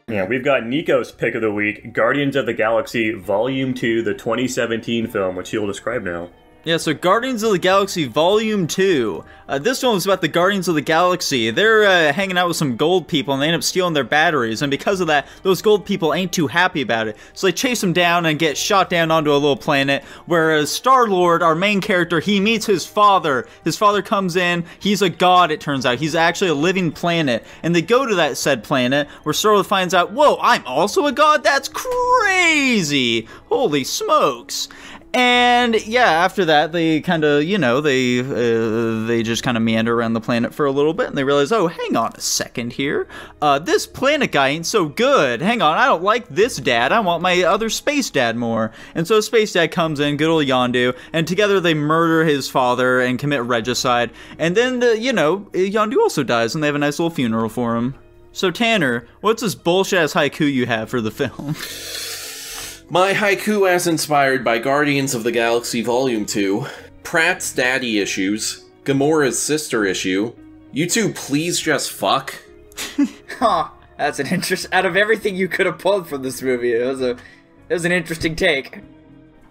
Yeah, we've got Nico's pick of the week, Guardians of the Galaxy Volume 2, the 2017 film, which he'll describe now. Yeah, so Guardians of the Galaxy Volume 2. This film is about the Guardians of the Galaxy. They're hanging out with some gold people, and they end up stealing their batteries, and because of that, those gold people ain't too happy about it. So they chase them down and get shot down onto a little planet, whereas Star-Lord, our main character, he meets his father. His father comes in, he's a god, it turns out. He's actually a living planet, and they go to that said planet, where Star-Lord finds out, whoa, I'm also a god? That's crazy! Holy smokes! And yeah, after that, they kind of, you know, they just kind of meander around the planet for a little bit, and they realize, oh, hang on a second here. This planet guy ain't so good. Hang on, I don't like this dad. I want my other space dad more. And so space dad comes in, good old Yondu, and together they murder his father and commit regicide. And then, Yondu also dies, and they have a nice little funeral for him. So Tanner, what's this bullshit-ass haiku you have for the film? My haiku as inspired by Guardians of the Galaxy Volume 2, Pratt's daddy issues, Gamora's sister issue, you two please just fuck. Huh, that's an interest. Out of everything you could have pulled from this movie, it was an interesting take.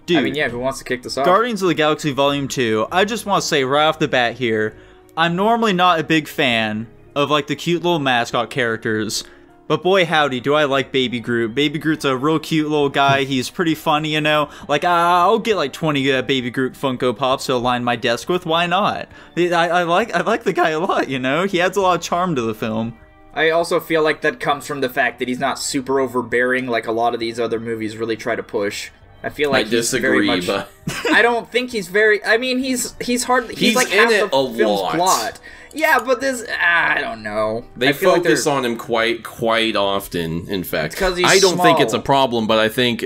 Dude, I mean, yeah, who wants to kick this off? Guardians of the Galaxy Volume 2, I just want to say right off the bat here, I'm normally not a big fan of, like, the cute little mascot characters, but boy howdy, do I like Baby Groot. Baby Groot's a real cute little guy. He's pretty funny, you know? Like, I'll get like 20 Baby Groot Funko Pops to align my desk with. Why not? I like the guy a lot, you know? He adds a lot of charm to the film. I also feel like that comes from the fact that he's not super overbearing like a lot of these other movies really try to push. I feel like he's very much... but... I don't think he's very... I mean, he's hardly... He's like half the film's plot. Yeah, but this... I don't know. They focus on him quite often, in fact. Because he's I don't small. think it's a problem, but I think,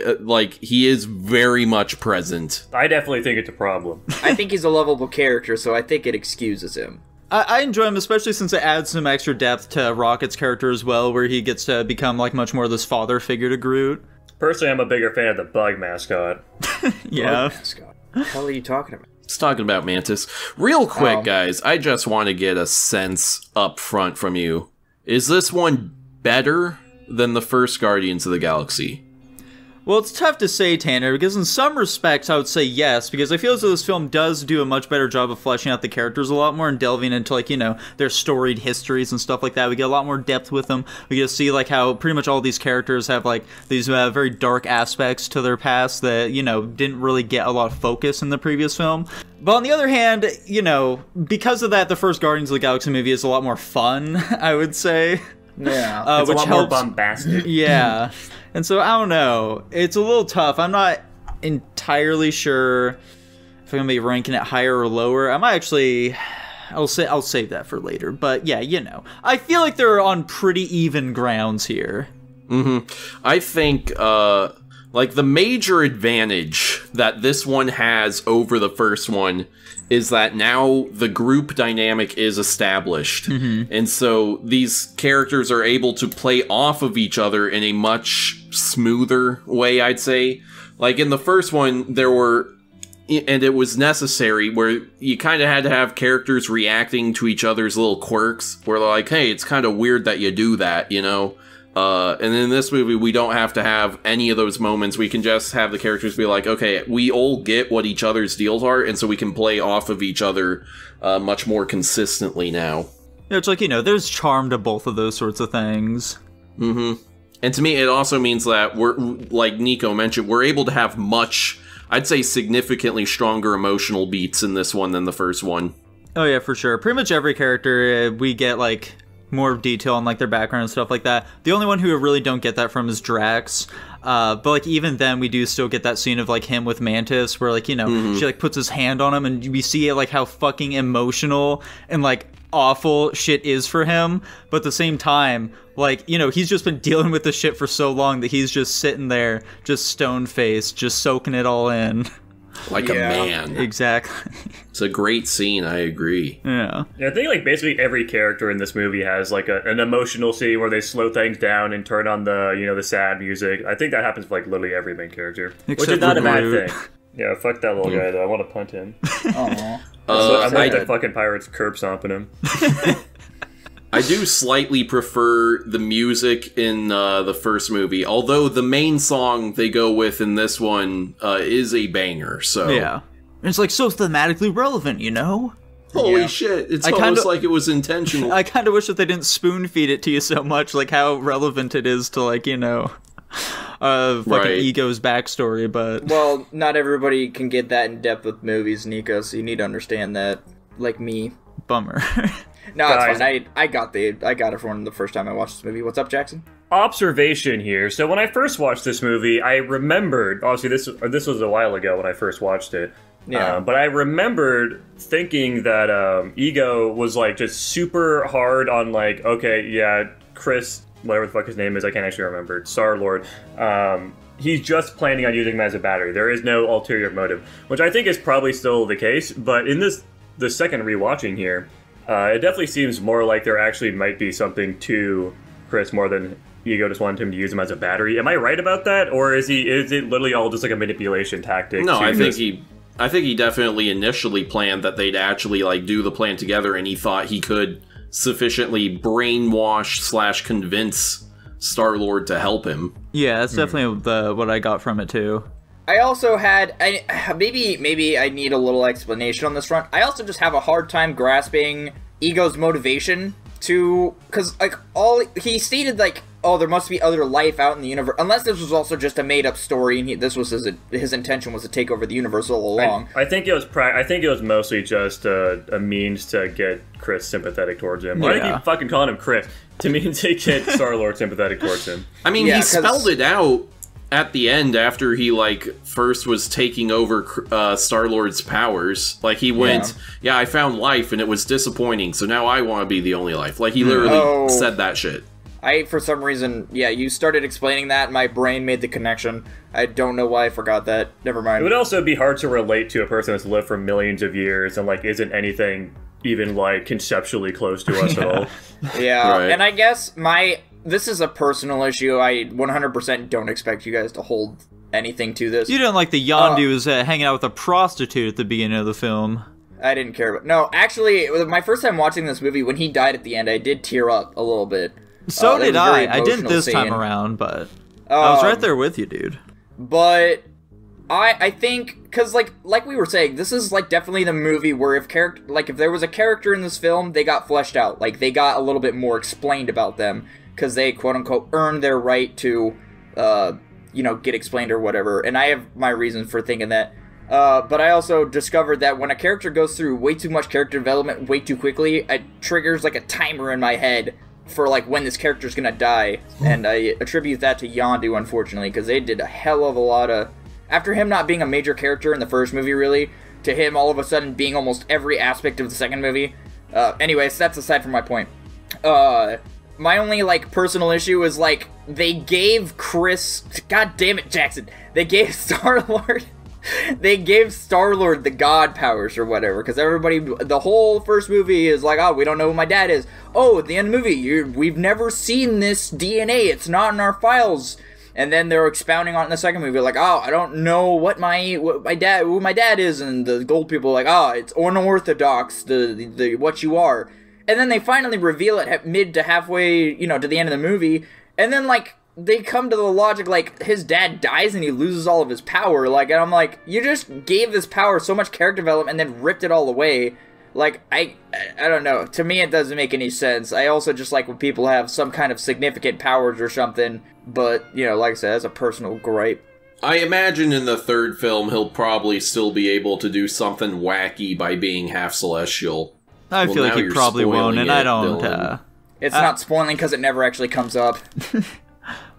he is very much present. I definitely think it's a problem. I think he's a lovable character, so I think it excuses him. I enjoy him, especially since it adds some extra depth to Rocket's character as well, where he gets to become, like, much more of this father figure to Groot. Personally, I'm a bigger fan of the bug mascot. Yeah. Bug mascot? What the hell are you talking about? It's talking about Mantis. Real quick, guys, I just want to get a sense up front from you. Is this one better than the first Guardians of the Galaxy? Well, it's tough to say, Tanner, because in some respects I would say yes, because I feel as though this film does do a much better job of fleshing out the characters a lot more and delving into, like, you know, their storied histories and stuff like that. We get a lot more depth with them. We get to see, like, how pretty much all these characters have, like, these very dark aspects to their past that, you know, didn't really get a lot of focus in the previous film. But on the other hand, you know, because of that, the first Guardians of the Galaxy movie is a lot more fun, I would say. Yeah, it's which a lot helps. more bombastic. Yeah. And so, I don't know. It's a little tough. I'm not entirely sure if I'm going to be ranking it higher or lower. I might actually... I'll save that for later. But yeah, you know. I feel like they're on pretty even grounds here. I think, like, the major advantage that this one has over the first one is that now the group dynamic is established. And so these characters are able to play off of each other in a much smoother way, I'd say. Like, in the first one, there were... And it was necessary, where you kind of had to have characters reacting to each other's little quirks, where they're like, hey, it's kind of weird that you do that, you know? And in this movie, we don't have to have any of those moments. We can just have the characters be like, okay, we all get what each other's deals are, and so we can play off of each other much more consistently now. Yeah, it's like, you know, there's charm to both of those sorts of things. And to me, it also means that we're, like Nico mentioned, we're able to have much, I'd say significantly stronger emotional beats in this one than the first one. Oh yeah, for sure. Pretty much every character, we get, like... more detail on, like, their background and stuff like that. The only one who we really don't get that from is Drax. But, like, even then, we do still get that scene of, like, him with Mantis, where, like, you know, she, like, puts his hand on him, and we see, like, how fucking emotional and, like, awful shit is for him. But at the same time, like, you know, he's just been dealing with this shit for so long that he's just sitting there, just stone-faced, just soaking it all in. Like a man. Exactly. It's a great scene, I agree. Yeah. I think, like, basically every character in this movie has, like, an emotional scene where they slow things down and turn on the, you know, the sad music. I think that happens for, like, literally every main character. Which is not a bad thing. Yeah, fuck that little guy, though. I want to punt him. Aww. I'm like that fucking pirate's curb stomping him. I do slightly prefer the music in the first movie, although the main song they go with in this one is a banger, so... Yeah. It's like so thematically relevant, you know? Holy shit, it's almost like it was intentional. I kind of wish that they didn't spoon feed it to you so much, like how relevant it is to, like, you know, fucking Ego's backstory, but... Well, not everybody can get that in depth with movies, Nico, so you need to understand that, like me. Bummer. No, it's fine. I got it from the first time I watched this movie. What's up, Jackson? Observation here. So when I first watched this movie, I remembered, obviously this was a while ago when I first watched it, but I remembered thinking that Ego was like just super hard on like, okay, yeah, Chris, whatever the fuck his name is, I can't actually remember, Star-Lord, he's just planning on using him as a battery. There is no ulterior motive, which I think is probably still the case, but in the second rewatching here, it definitely seems more like there actually might be something to Chris more than Ego just wanted him to use him as a battery. Am I right about that, or is it literally all just like a manipulation tactic? No, I think he definitely initially planned that they'd actually like do the plan together, and he thought he could sufficiently brainwash / convince Star-Lord to help him. Yeah, that's definitely what I got from it too. I also had, maybe I need a little explanation on this front. I also just have a hard time grasping Ego's motivation because like he stated like, oh, there must be other life out in the universe, unless this was also just a made-up story and this was his intention was to take over the universe all along. I think it was mostly just a means to get Chris sympathetic towards him. Why do you keep fucking calling him Chris? To me, to get Star-Lord sympathetic towards him. I mean, he spelled it out at the end after he like first was taking over Star-Lord's powers. Like he went, I found life and it was disappointing, so now I want to be the only life. Like he literally said that shit. For some reason, you started explaining that, my brain made the connection. I don't know why I forgot that. Never mind. It would also be hard to relate to a person that's lived for millions of years and like isn't anything even like conceptually close to us at all. Yeah, right. And I guess this is a personal issue. I 100% don't expect you guys to hold anything to this. You didn't like the Yondu was hanging out with a prostitute at the beginning of the film. I didn't care about... No, actually, my first time watching this movie, when he died at the end, I did tear up a little bit. So did I. I didn't this time around, but I was right there with you, dude. But I think, because like we were saying, this is like definitely the movie where if there was a character in this film, they got fleshed out. Like they got a little bit more explained about them because they quote unquote earned their right to, get explained or whatever. And I have my reasons for thinking that. But I also discovered that when a character goes through way too much character development way too quickly, it triggers like a timer in my head for like when this character's gonna die, and I attribute that to Yondu, unfortunately, because they did a hell of a lot of... After him not being a major character in the first movie, really, to him all of a sudden being almost every aspect of the second movie. Anyways, that's aside from my point. My only, personal issue is, they gave Chris... God damn it, Jackson! They gave Star-Lord... They gave Star-Lord the god powers or whatever, because everybody, the whole first movie is like, oh, we don't know who my dad is. Oh, at the end of the movie, we've never seen this DNA, it's not in our files. And then they're expounding on it in the second movie, like, oh, I don't know who my dad is, and the gold people are like, oh, it's unorthodox, the what you are. And then they finally reveal it mid to halfway, to the end of the movie, and then, they come to the logic, his dad dies and he loses all of his power, and I'm like, you just gave this power so much character development and then ripped it all away. I don't know. To me, it doesn't make any sense. I also just like when people have some kind of significant powers or something, but, like I said, that's a personal gripe. I imagine in the third film, he'll probably still be able to do something wacky by being half celestial. I feel like he probably won't, and I don't... It's not spoiling because it never actually comes up.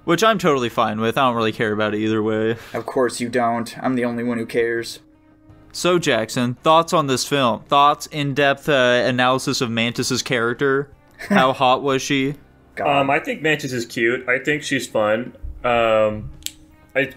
Which I'm totally fine with. I don't really care about it either way. Of course you don't. I'm the only one who cares. So, Jackson, thoughts on this film? Thoughts, in-depth analysis of Mantis's character? How hot was she? I think Mantis is cute. I think she's fun. It's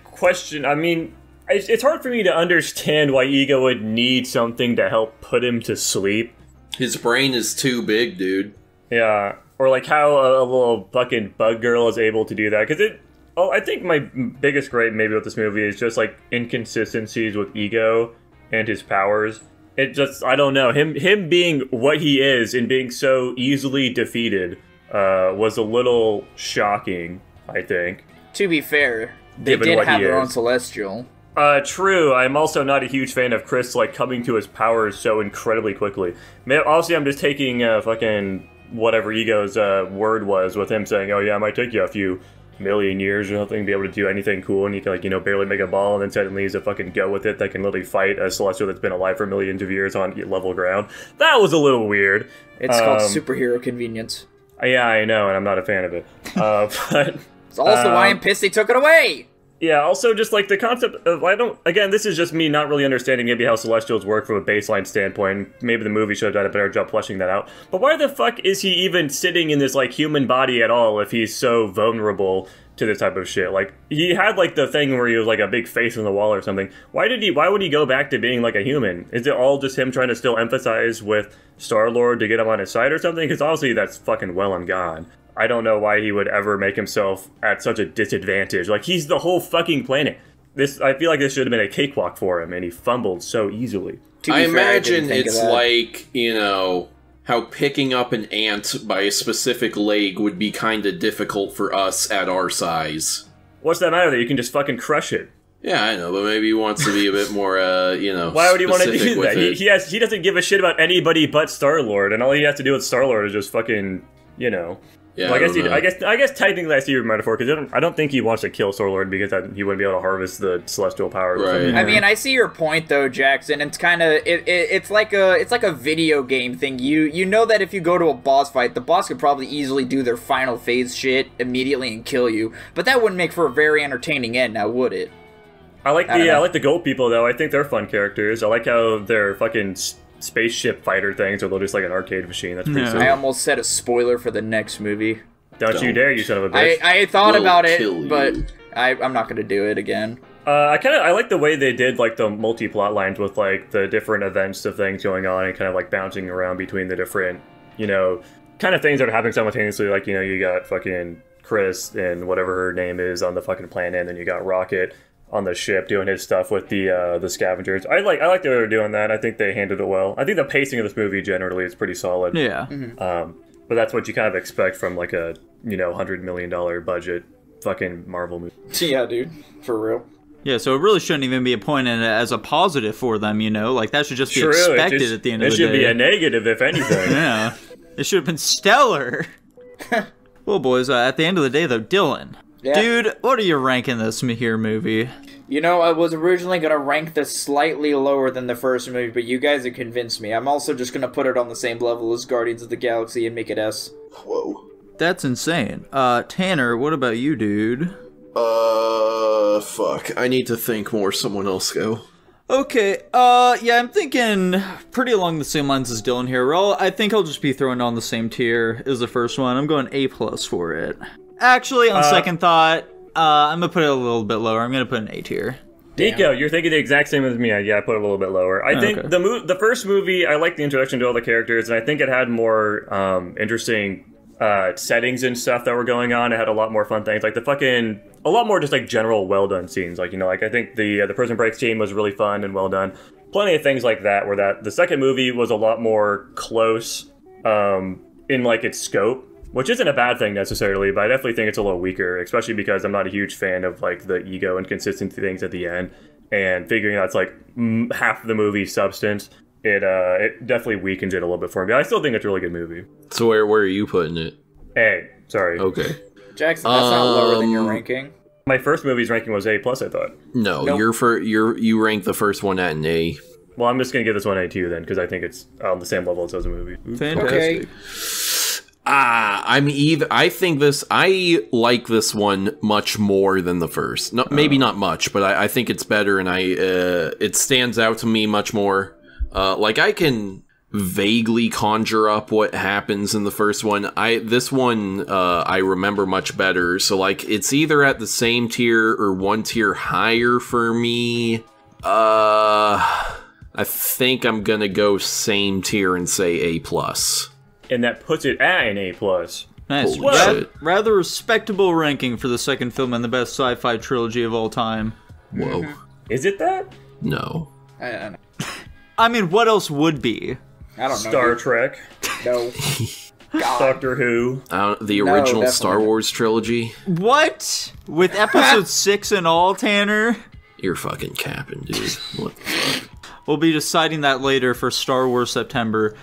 hard for me to understand why Ego would need something to help put him to sleep. His brain is too big, dude. Yeah. Or how a little fucking bug girl is able to do that. Because I think my biggest gripe maybe with this movie is just inconsistencies with Ego and his powers. it just, I don't know. Him being what he is and being so easily defeated was a little shocking, I think. To be fair, they did have their own Celestial. True. I'm also not a huge fan of Chris, like, coming to his powers so incredibly quickly. Obviously, I'm just taking fucking whatever Ego's word was with him saying, oh yeah, it might take you a few million years or something to be able to do anything cool, and you can, like, you know, barely make a ball, and then suddenly he's a fucking go with it that can literally fight a Celestial that's been alive for millions of years on level ground. That was a little weird. It's called superhero convenience. Yeah, I know, and I'm not a fan of it. But... It's also why I'm pissed they took it away! Yeah, also just, like, the concept of, again, this is just me not really understanding maybe how Celestials work from a baseline standpoint. Maybe the movie should have done a better job fleshing that out. But why the fuck is he even sitting in this, like, human body at all if he's so vulnerable to this type of shit? Like, he had, like, the thing where he was, like, a big face on the wall or something. Why would he go back to being, like, a human? Is it all just him trying to still empathize with Star-Lord to get him on his side or something? Because obviously that's fucking well and gone. I don't know why he would ever make himself at such a disadvantage. Like, he's the whole fucking planet. I feel like this should have been a cakewalk for him, and he fumbled so easily. I imagine it's like, you know, how picking up an ant by a specific leg would be kind of difficult for us at our size. What's that matter that you can just fucking crush it? Yeah, I know, but maybe he wants to be a bit more, you know, why would he want to do that? He doesn't give a shit about anybody but Star-Lord, and all he has to do with Star-Lord is just fucking, you know... Yeah, well, I guess technically I see your metaphor, because I don't think he wants to kill Star-Lord because he wouldn't be able to harvest the celestial powers. Right. I mean, I see your point though, Jackson. It's kind of it's like a video game thing. You know that if you go to a boss fight, the boss could probably easily do their final phase shit immediately and kill you, but that wouldn't make for a very entertaining end, now would it? I like the goat people though. I think they're fun characters. I like how they're fucking spaceship fighter things, or they're just like an arcade machine. That's pretty silly. I almost said a spoiler for the next movie. Don't you dare, you son of a bitch. I thought about it, but I'm not gonna do it again. I like the way they did, like, the multi-plot lines with, like, the different events of things going on and kind of, like, bouncing around between the different, you know, kind of things that are happening simultaneously. Like, you know, you got fucking Chris and whatever her name is on the fucking planet, and then you got Rocket on the ship doing his stuff with the scavengers. I like that they were doing that. I think they handled it well. I think the pacing of this movie generally is pretty solid. Yeah. But that's what you kind of expect from, like, a, you know, $100 million budget fucking Marvel movie. Yeah, dude. For real. Yeah, so it really shouldn't even be a point in it as a positive for them, you know? Like, that should just be expected at the end of the day. It should be a negative, if anything. Yeah. It should have been stellar. Well, boys, at the end of the day, though, Dylan. Yeah. Dude, what are you ranking this here movie? You know, I was originally going to rank this slightly lower than the first movie, but you guys have convinced me. I'm also just going to put it on the same level as Guardians of the Galaxy and make it S. Whoa. That's insane. Tanner, what about you, dude? Fuck. I need to think more. Someone else go. Okay, yeah, I'm thinking pretty along the same lines as Dylan here. Well, I think I'll just be throwing on the same tier as the first one. I'm going A+ for it. Actually, on second thought, I'm going to put it a little bit lower. I'm going to put an A tier. Nico, you're thinking the exact same as me. Yeah, I put it a little bit lower. I think the first movie, I liked the introduction to all the characters, and I think it had more interesting settings and stuff that were going on. It had a lot more fun things, like a lot more just like general well done scenes. Like, you know, like I think the Prison Break scene was really fun and well done. Plenty of things like that. Where the second movie was a lot more close in like its scope, which isn't a bad thing necessarily, but I definitely think it's a little weaker, especially because I'm not a huge fan of like the ego and consistency things at the end, and figuring out it's like half of the movie's substance. It definitely weakens it a little bit for me. I still think it's a really good movie. So where are you putting it? A. Sorry. Okay. Jackson, that's not lower than your ranking. My first movie's ranking was A+, I thought. No, nope. You ranked the first one at an A. Well, I'm just gonna give this one A2 then, because I think it's on the same level as a movie. Fantastic. Okay. I like this one much more than the first. No, maybe not much, but I think it's better, and it stands out to me much more. Like, I can vaguely conjure up what happens in the first one. This one I remember much better, so like it's either at the same tier or one tier higher for me. I think I'm gonna go same tier and say A+. And that puts it at an A+. Nice. Rather respectable ranking for the second film in the best sci-fi trilogy of all time. Whoa. Is it that? No. I don't know. I mean, what else would be? I don't know. Star Trek. No. God. Doctor Who. The original Star Wars trilogy. What? With episode 6 and all, Tanner? You're fucking capping, dude. What the fuck? We'll be deciding that later for Star Wars September.